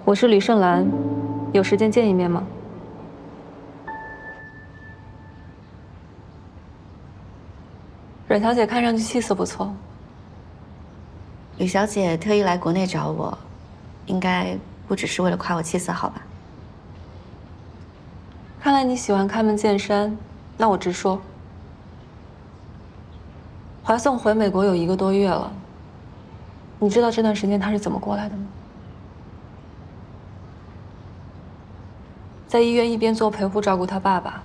我是吕胜兰，有时间见一面吗？阮小姐看上去气色不错。吕小姐特意来国内找我，应该不只是为了夸我气色好吧？看来你喜欢开门见山，那我直说。怀颂回美国有1个多月了，你知道这段时间他是怎么过来的吗？在医院一边做陪护照顾他爸爸，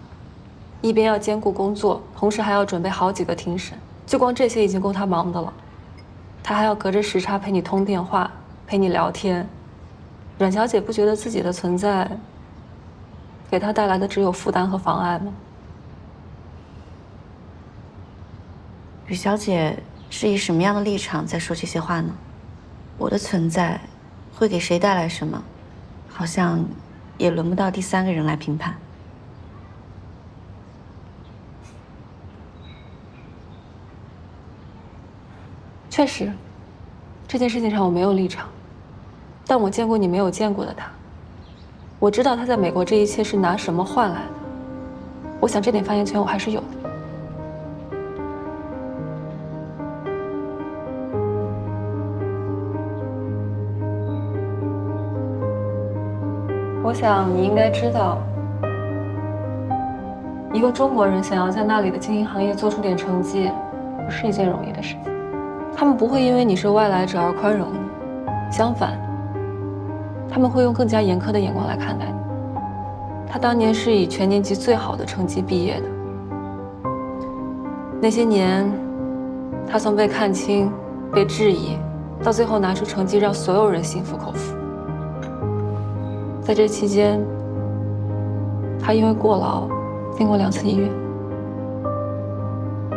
一边要兼顾工作，同时还要准备好几个庭审，就光这些已经够他忙的了。他还要隔着时差陪你通电话，陪你聊天。阮小姐不觉得自己的存在给他带来的只有负担和妨碍吗？吕小姐是以什么样的立场在说这些话呢？我的存在会给谁带来什么？好像也轮不到第3个人来评判。确实，这件事情上我没有立场，但我见过你没有见过的他，我知道他在美国这一切是拿什么换来的。我想这点发言权我还是有的。我想你应该知道，一个中国人想要在那里的经营行业做出点成绩，不是一件容易的事情。他们不会因为你是外来者而宽容你，相反，他们会用更加严苛的眼光来看待你。他当年是以全年级最好的成绩毕业的，那些年，他从被看轻、被质疑，到最后拿出成绩让所有人心服口服。在这期间，他因为过劳进过2次医院，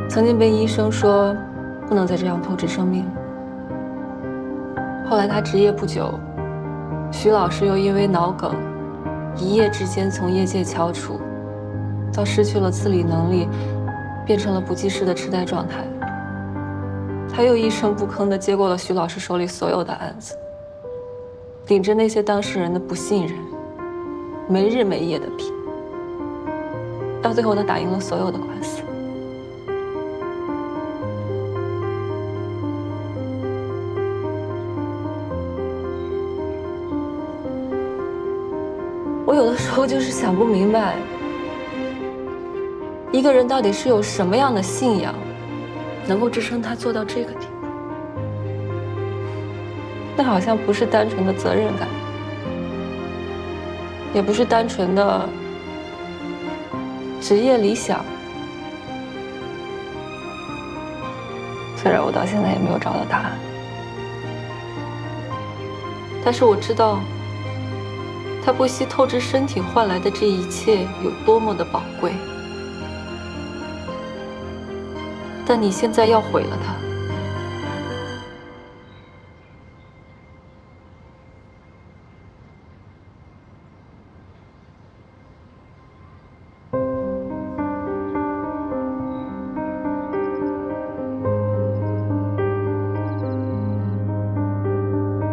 曾经被医生说不能再这样透支生命。后来他执业不久，徐老师又因为脑梗，一夜之间从业界翘楚，到失去了自理能力，变成了不记事的痴呆状态。他又一声不吭地接过了徐老师手里所有的案子，顶着那些当事人的不信任，没日没夜地拼，到最后他打赢了所有的官司。我有的时候就是想不明白，一个人到底是有什么样的信仰，能够支撑他做到这个地步？那好像不是单纯的责任感，也不是单纯的职业理想。虽然我到现在也没有找到答案，但是我知道，他不惜透支身体换来的这一切有多么的宝贵。但你现在要毁了他。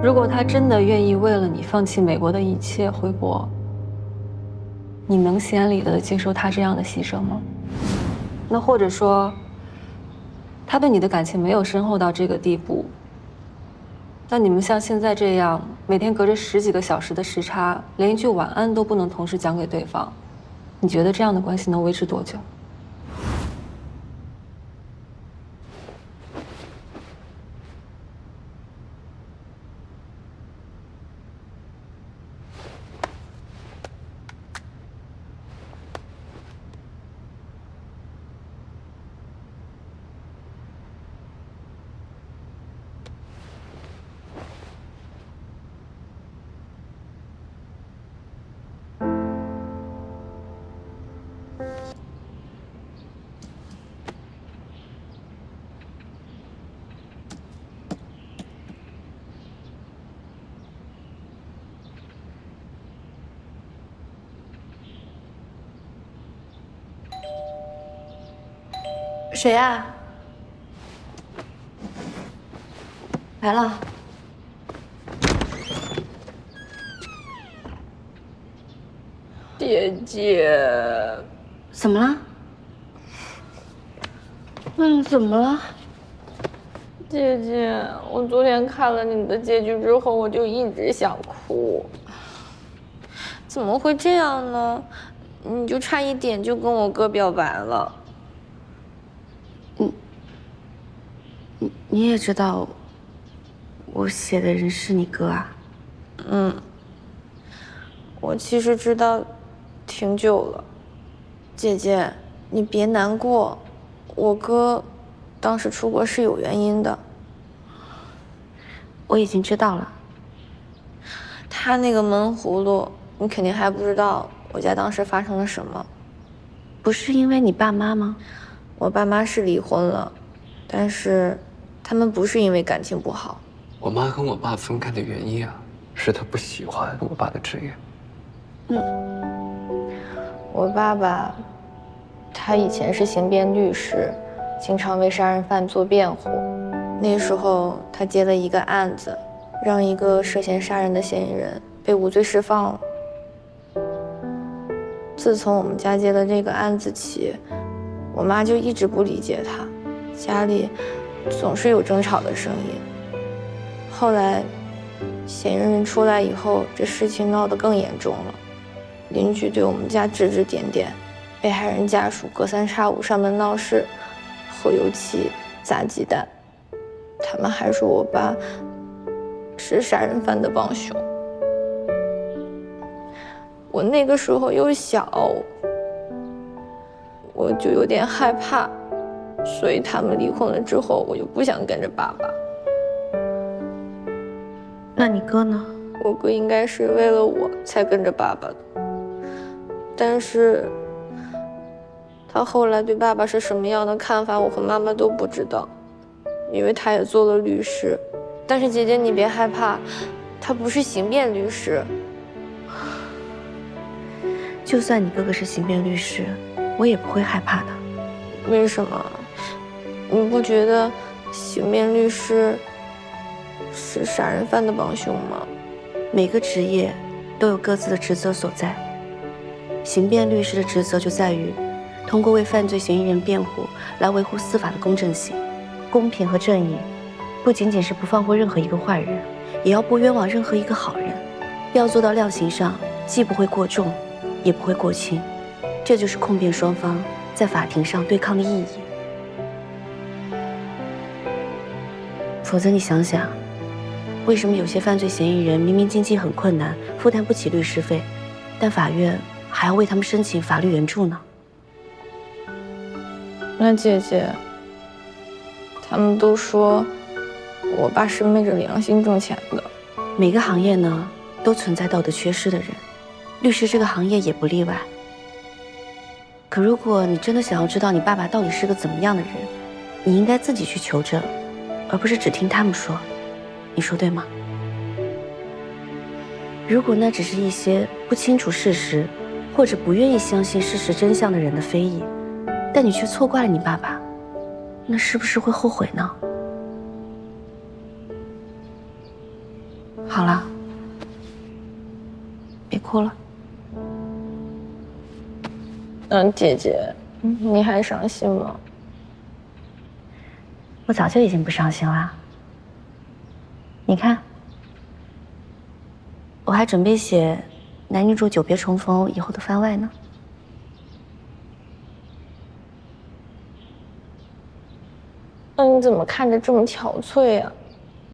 如果他真的愿意为了你放弃美国的一切回国，你能心安理得地接受他这样的牺牲吗？那或者说，他对你的感情没有深厚到这个地步，那你们像现在这样每天隔着10几个小时的时差，连一句晚安都不能同时讲给对方，你觉得这样的关系能维持多久？谁啊？来了。姐姐，怎么了？怎么了？姐姐，我昨天看了你的结局之后，我就一直想哭。怎么会这样呢？你就差一点就跟我哥表白了。你也知道，我写的人是你哥啊？我其实知道挺久了。姐姐，你别难过，我哥当时出国是有原因的。我已经知道了。他那个闷葫芦，你肯定还不知道我家当时发生了什么。不是因为你爸妈吗？我爸妈是离婚了，但是他们不是因为感情不好。我妈跟我爸分开的原因啊，是她不喜欢我爸的职业。我爸爸，他以前是刑辩律师，经常为杀人犯做辩护。那时候他接了一个案子，让一个涉嫌杀人的嫌疑人被无罪释放了。自从我们家接了这个案子起，我妈就一直不理解他，家里总是有争吵的声音。后来，嫌疑人出来以后，这事情闹得更严重了。邻居对我们家指指点点，被害人家属隔三差五上门闹事，泼油漆、砸鸡蛋。他们还说我爸是杀人犯的帮凶。我那个时候又小，我就有点害怕，所以他们离婚了之后，我就不想跟着爸爸。那你哥呢？我哥应该是为了我才跟着爸爸的，但是他后来对爸爸是什么样的看法，我和妈妈都不知道，因为他也做了律师。但是姐姐你别害怕，他不是刑辩律师。就算你哥哥是刑辩律师，我也不会害怕的。为什么？你不觉得刑辩律师是杀人犯的帮凶吗？每个职业都有各自的职责所在。刑辩律师的职责就在于通过为犯罪嫌疑人辩护来维护司法的公正性、公平和正义，不仅仅是不放过任何一个坏人，也要不冤枉任何一个好人。要做到量刑上既不会过重，也不会过轻，这就是控辩双方在法庭上对抗的意义。否则你想想，为什么有些犯罪嫌疑人明明经济很困难，负担不起律师费，但法院还要为他们申请法律援助呢？那姐姐，他们都说我爸是昧着良心挣钱的。每个行业呢，都存在道德缺失的人，律师这个行业也不例外。可如果你真的想要知道你爸爸到底是个怎么样的人，你应该自己去求证，而不是只听他们说。你说对吗？如果那只是一些不清楚事实，或者不愿意相信事实真相的人的非议，但你却错怪了你爸爸，那是不是会后悔呢？好了，别哭了。姐姐，你还伤心吗？我早就已经不伤心啦。你看，我还准备写男女主久别重逢以后的番外呢。那你怎么看着这么憔悴啊？